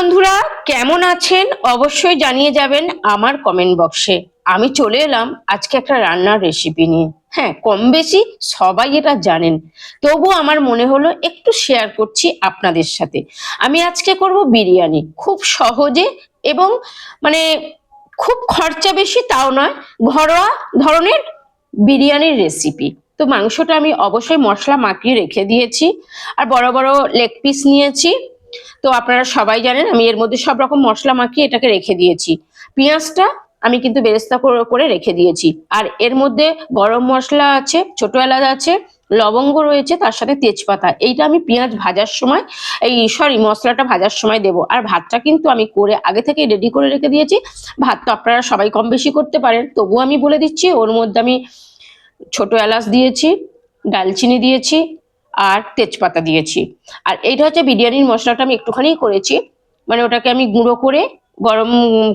বন্ধুরা, কেমন আছেন অবশ্যই জানিয়ে যাবেন আমার কমেন্ট বক্সে। আমি চলে এলাম আজকে একটা রান্নার রেসিপি নিয়ে। হ্যাঁ, কম বেশি সবাই এটা জানেন, তবু আমার মনে হলো একটু শেয়ার করছি আপনাদের সাথে। আমি আজকে করব বিরিয়ানি, খুব সহজে এবং মানে খুব খরচা বেশি তাও নয়, ঘরোয়া ধরনের বিরিয়ানির রেসিপি। তো মাংসটা আমি অবশ্যই মশলা মাখিয়ে রেখে দিয়েছি, আর বড় বড় লেগ পিস নিয়েছি। তো আপনারা সবাই জানেন আমি এর মধ্যে সব রকম মশলা মাখিয়ে এটাকে রেখে দিয়েছি। পেঁয়াজটা আমি কিন্তু বেরেস্তা করে রেখে দিয়েছি, আর এর মধ্যে গরম মশলা আছে, ছোট এলাচ আছে, লবঙ্গ রয়েছে, তার সাথে তেজপাতা। এইটা আমি পেঁয়াজ ভাজার সময় মশলাটা ভাজার সময় দেবো। আর ভাতটা কিন্তু আমি করে আগে থেকে রেডি করে রেখে দিয়েছি। ভাত তো আপনারা সবাই কম বেশি করতে পারেন, তবুও আমি বলে দিচ্ছি। ওর মধ্যে আমি ছোট এলাচ দিয়েছি, ডালচিনি দিয়েছি, আর তেজপাতা দিয়েছি। আর এইটা হচ্ছে বিরিয়ানির মশলাটা আমি একটুখানি করেছি, মানে ওটাকে আমি গুঁড়ো করে গরম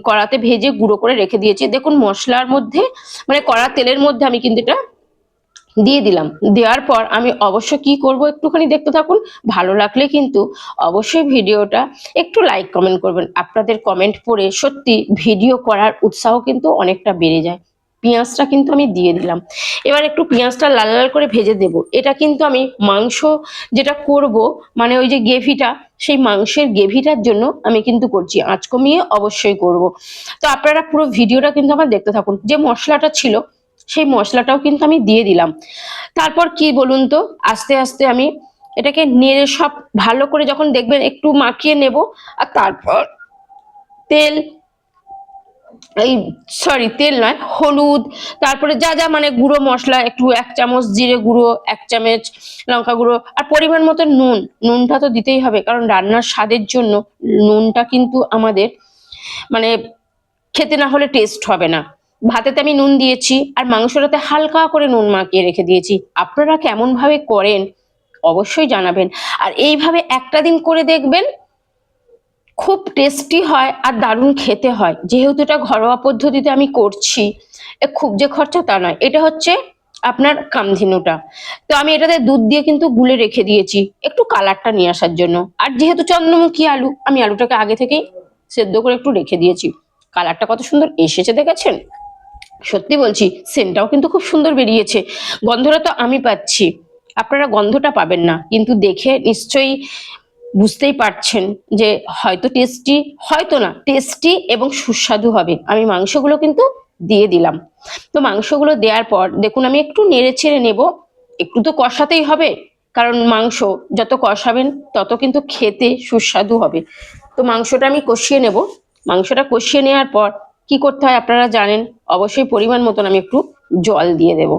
কড়াতে ভেজে গুঁড়ো করে রেখে দিয়েছি। দেখুন মশলার মধ্যে, মানে কড়া তেলের মধ্যে আমি কিন্তু এটা দিয়ে দিলাম। দেওয়ার পর আমি অবশ্য কি করব, একটুখানি দেখতে থাকুন। ভালো লাগলে কিন্তু অবশ্যই ভিডিওটা একটু লাইক কমেন্ট করবেন। আপনাদের কমেন্ট পড়ে সত্যি ভিডিও করার উৎসাহ কিন্তু অনেকটা বেড়ে যায়। পেঁয়াজটা কিন্তু আমি দিয়ে দিলাম। এবার একটু পেঁয়াজটা লাল লাল করে ভেজে দেব। এটা কিন্তু আমি মাংস যেটা করব, মানে ওই যে গ্রেভিটা, সেই মাংসের গ্রেভিটার জন্য আমি কিন্তু করছি। আঁচ কমিয়ে অবশ্যই করব। তো আপনারা পুরো ভিডিওটা কিন্তু আমার দেখতে থাকুন। যে মশলাটা ছিল সেই মশলাটাও কিন্তু আমি দিয়ে দিলাম। তারপর কি বলুন তো, আস্তে আস্তে আমি এটাকে নেড়ে সব ভালো করে যখন দেখবেন একটু মাখিয়ে নেব। আর তারপর তেল, এই তেল নয়, হলুদ, তারপরে যা যা মানে গুঁড়ো মশলা, একটু 1 চামচ জিরে গুঁড়ো, 1 চামচ লঙ্কা গুঁড়ো, আর পরিমাণ মতো নুন। নুনটা তো দিতেই হবে, কারণ রান্নার স্বাদের জন্য নুনটা কিন্তু আমাদের মানে খেতে না হলে টেস্ট হবে না। ভাতেতে আমি নুন দিয়েছি, আর মাংসটাতে হালকা করে নুন মাখিয়ে রেখে দিয়েছি। আপনারা কেমন ভাবে করেন অবশ্যই জানাবেন। আর এইভাবে একটা দিন করে দেখবেন, খুব টেস্টি হয় আর দারুণ খেতে হয়। যেহেতু এটা ঘরোয়া পদ্ধতিতে আমি করছি, খুব যে খরচা তা নয়। এটা হচ্ছে আপনার কামধেনুটা। তো আমি এটাতে দুধ দিয়ে কিন্তু গুলে রেখে দিয়েছি একটু কালারটা নিয়ে আসার জন্য। আর যেহেতু চন্দ্রমুখী আলু, আমি আলুটাকে আগে থেকেই সেদ্ধ করে একটু রেখে দিয়েছি। কালারটা কত সুন্দর এসেছে দেখেছেন? সত্যি বলছি, সেন্টটাও কিন্তু খুব সুন্দর বেরিয়েছে। গন্ধটা তো আমি পাচ্ছি, আপনারা গন্ধটা পাবেন না, কিন্তু দেখে নিশ্চয়ই বুঝতেই পারছেন যে হয়তো টেস্টি, হয়তো না টেস্টি এবং সুস্বাদু হবে। আমি মাংসগুলো কিন্তু দিয়ে দিলাম। তো মাংসগুলো দেওয়ার পর দেখুন আমি একটু নেড়ে ছেড়ে নেব। একটু তো কষাতেই হবে, কারণ মাংস যত কষাবেন তত কিন্তু খেতে সুস্বাদু হবে। তো মাংসটা আমি কষিয়ে নেব। মাংসটা কষিয়ে নেওয়ার পর কি করতে হয় আপনারা জানেন, অবশ্যই পরিমাণ মতন আমি একটু জল দিয়ে দেব।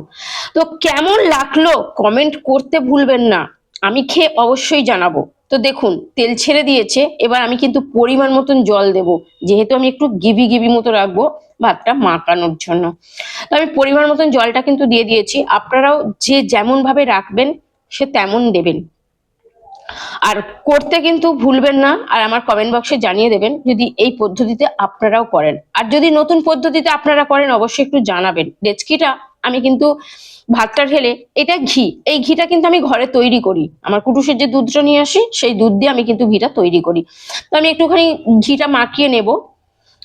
তো কেমন লাগলো কমেন্ট করতে ভুলবেন না, আমি খেয়ে অবশ্যই জানাবো। তো দেখুন তেল ছেড়ে দিয়েছে, এবার আমি কিন্তু পরিমাণ মতন জল দেব, যেহেতু আমি একটু গিবি গিবি মতো রাখবো ভাতটা মাখানোর জন্য। তো আমি পরিমাণ মতন জলটা কিন্তু দিয়ে দিয়েছি। আপনারাও যে যেমন ভাবে রাখবেন সে তেমন দেবেন। আর করতে কিন্তু ভুলবেন না, আর আমার কমেন্ট বক্সে জানিয়ে দেবেন যদি এই পদ্ধতিতে আপনারাও করেন। আর যদি নতুন পদ্ধতিতে আপনারা করেন অবশ্যই একটু জানাবেন। ডেচকিটা আমি কিন্তু ভাতটা ঢেলে, এটা ঘি, এই ঘিটা কিন্তু আমি ঘরে তৈরি করি। আমার কুটুসের যে দুধটা নিয়ে আসি সেই দুধ দিয়ে আমি কিন্তু ঘিটা তৈরি করি। তো আমি একটুখানি ঘিটা মাখিয়ে নেব।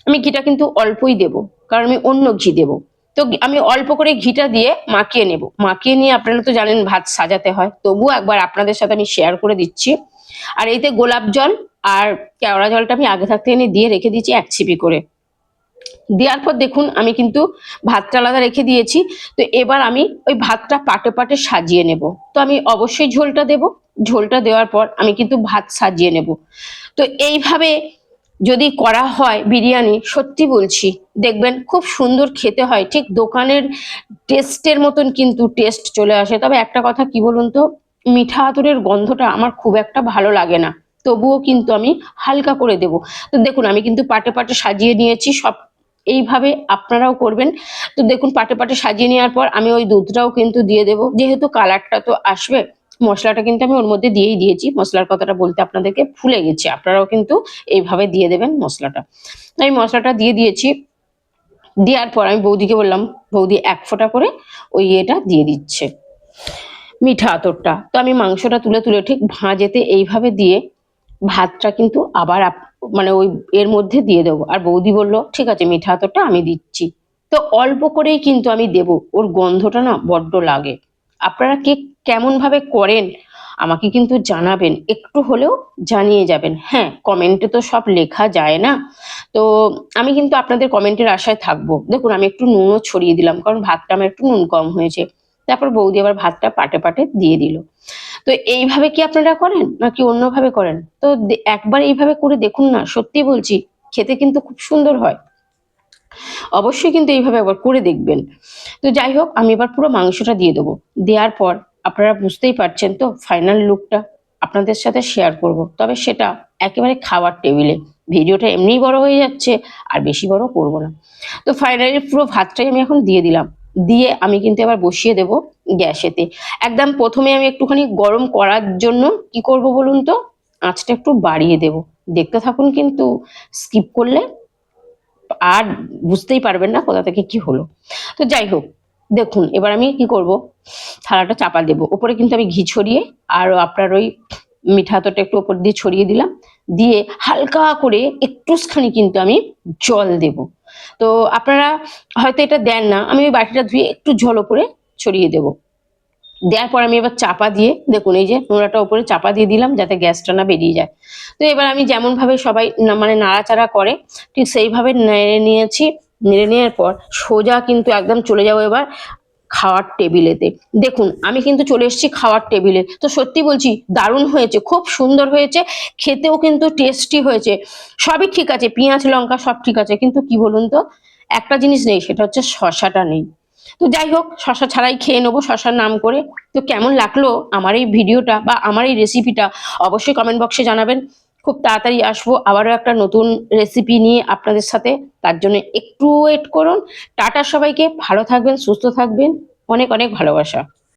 আমি ঘিটা কিন্তু অল্পই দেব, কারণ আমি অন্য ঘি দেব। তো আমি অল্প করে ঘিটা দিয়ে মাখিয়ে নেব। মাখিয়ে নিয়ে আপনারা তো জানেন ভাত সাজাতে হয়, তবুও একবার আপনাদের সাথে আমি শেয়ার করে দিচ্ছি। আর এইতে গোলাপ জল আর কেওড়া জলটা আমি আগে থাকতে এনে দিয়ে রেখে দিয়েছি 1 ছিপি করে। দেওয়ার পর দেখুন আমি কিন্তু ভাতটা আলাদা রেখে দিয়েছি। তো এবার আমি ওই ভাতটা পাটে পাটে সাজিয়ে নেব। তো আমি অবশ্যই ঝোলটা দেব। ঝোলটা দেওয়ার পর আমি কিন্তু ভাত সাজিয়ে নেব। তো এইভাবে যদি করা হয় বিরিয়ানি, সত্যি বলছি দেখবেন খুব সুন্দর খেতে হয়, ঠিক দোকানের টেস্টের মতন কিন্তু টেস্ট চলে আসে। তবে একটা কথা কি বলুন তো, মিঠা আতরের গন্ধটা আমার খুব একটা ভালো লাগে না, তবুও কিন্তু আমি হালকা করে দেব। তো দেখুন আমি কিন্তু পাটে পাটে সাজিয়ে নিয়েছি সব। এইভাবে আপনারাও করবেন। তো দেখুন পাটে পাটে সাজিয়ে নেওয়ার পর আমি ওই দুধটাও কিন্তু দিয়ে দেব, যেহেতু কালারটা তো আসবে। মশলাটা কিন্তু আমি ওর মধ্যে দিয়েই দিয়েছি, মশলার কথাটা বলতে আপনাদেরকে ভুলে গেছি। আপনারাও কিন্তু এইভাবে দিয়ে দেবেন মশলাটা। আমি মশলাটা দিয়ে দিয়েছি। দেওয়ার পর আমি বৌদিকে বললাম, বৌদি 1 ফোঁটা করে ওই এটা দিয়ে দিচ্ছে, মিঠা আতরটা। তো আমি মাংসটা তুলে তুলে ঠিক ভাঁজেতে এইভাবে দিয়ে ভাতটা কিন্তু আবার মানে ওই এর মধ্যে দিয়ে দেবো। আর বৌদি বলল ঠিক আছে মিঠা আতরটা আমি দিচ্ছি। তো অল্প করেই কিন্তু আমি দেব, ওর গন্ধটা না বড্ড লাগে। আপনারা কে কেমন ভাবে করেন আমাকে কিন্তু জানাবেন, একটু হলেও জানিয়ে যাবেন। হ্যাঁ, কমেন্টে তো সব লেখা যায় না, তো আমি কিন্তু আপনাদের কমেন্টের আশায় থাকবো। দেখুন আমি একটু নুনও ছড়িয়ে দিলাম, কারণ ভাতটা আমার একটু নুন কম হয়েছে। তারপর বৌদি আবার ভাতটা পাটে পাটে দিয়ে দিল। তো এইভাবে কি আপনারা করেন নাকি অন্যভাবে করেন? তো একবার এইভাবে করে দেখুন না, সত্যি বলছি খেতে কিন্তু খুব সুন্দর হয়। অবশ্যই কিন্তু এইভাবে একবার করে দেখবেন। তো যাই হোক, আমি এবার পুরো মাংসটা দিয়ে দেবো। দেওয়ার পর আপনারা বুঝতেই পারছেন তো ফাইনাল লুকটা আপনাদের সাথে শেয়ার করব, তবে সেটা একেবারে খাওয়ার টেবিলে। ভিডিওটা এমনিই বড় হয়ে যাচ্ছে, আর বেশি বড় করব না। তো ফাইনালি পুরো ভাতটাই আমি এখন দিয়ে দিলাম। দিয়ে আমি কিন্তু এবার বসিয়ে দেব গ্যাসেতে। একদম প্রথমে আমি একটুখানি গরম করার জন্য কি করব বলুন তো, আঁচটা একটু বাড়িয়ে দেব। দেখতে থাকুন, কিন্তু স্কিপ করলে আর বুঝতেই পারবেন না কোথা থেকে কি হলো। তো যাই হোক, দেখুন এবার আমি কি করব, থালাটা চাপা দেব। উপরে কিন্তু আমি ঘি ছড়িয়ে আর আপনার ওই মিঠা আতরটা একটু উপর দিয়ে ছড়িয়ে দিলাম। দিয়ে হালকা করে একটুখানি কিন্তু আমি জল দেব। তো আপনারা হয়তো এটা দেন না, আমি ওই বাটিটা ধুয়ে একটু জল উপরে ছড়িয়ে দেব। দেওয়ার পর আমি এবার চাপা দিয়ে, দেখুন এই যে নোড়াটা উপরে চাপা দিয়ে দিলাম যাতে গ্যাসটা না বেরিয়ে যায়। তো এবার আমি যেমন ভাবে সবাই মানে নাড়াচাড়া করে ঠিক সেইভাবে নেড়ে নিয়েছি। নেড়ে নেওয়ার পর সোজা কিন্তু একদম চলে যাবো এবার খাওয়ার টেবিলেতে। দেখুন আমি কিন্তু চলে এসেছি খাওয়ার টেবিলে। তো সত্যি বলছি দারুণ হয়েছে, খুব সুন্দর হয়েছে, খেতেও কিন্তু টেস্টি হয়েছে। সবই ঠিক আছে, পেঁয়াজ লঙ্কা সব ঠিক আছে, কিন্তু কি বলুন তো, একটা জিনিস নেই, সেটা হচ্ছে শশাটা নেই। তো যাই হোক, শশা ছাড়াই খেয়ে নেবো শশার নাম করে। তো কেমন লাগলো আমার এই ভিডিওটা বা আমার এই রেসিপিটা অবশ্যই কমেন্ট বক্সে জানাবেন। খুব তাড়াতাড়ি আসবো আবারও একটা নতুন রেসিপি নিয়ে আপনাদের সাথে, তার জন্য একটু ওয়েট করুন। টাটা সবাইকে, ভালো থাকবেন, সুস্থ থাকবেন, অনেক অনেক ভালোবাসা।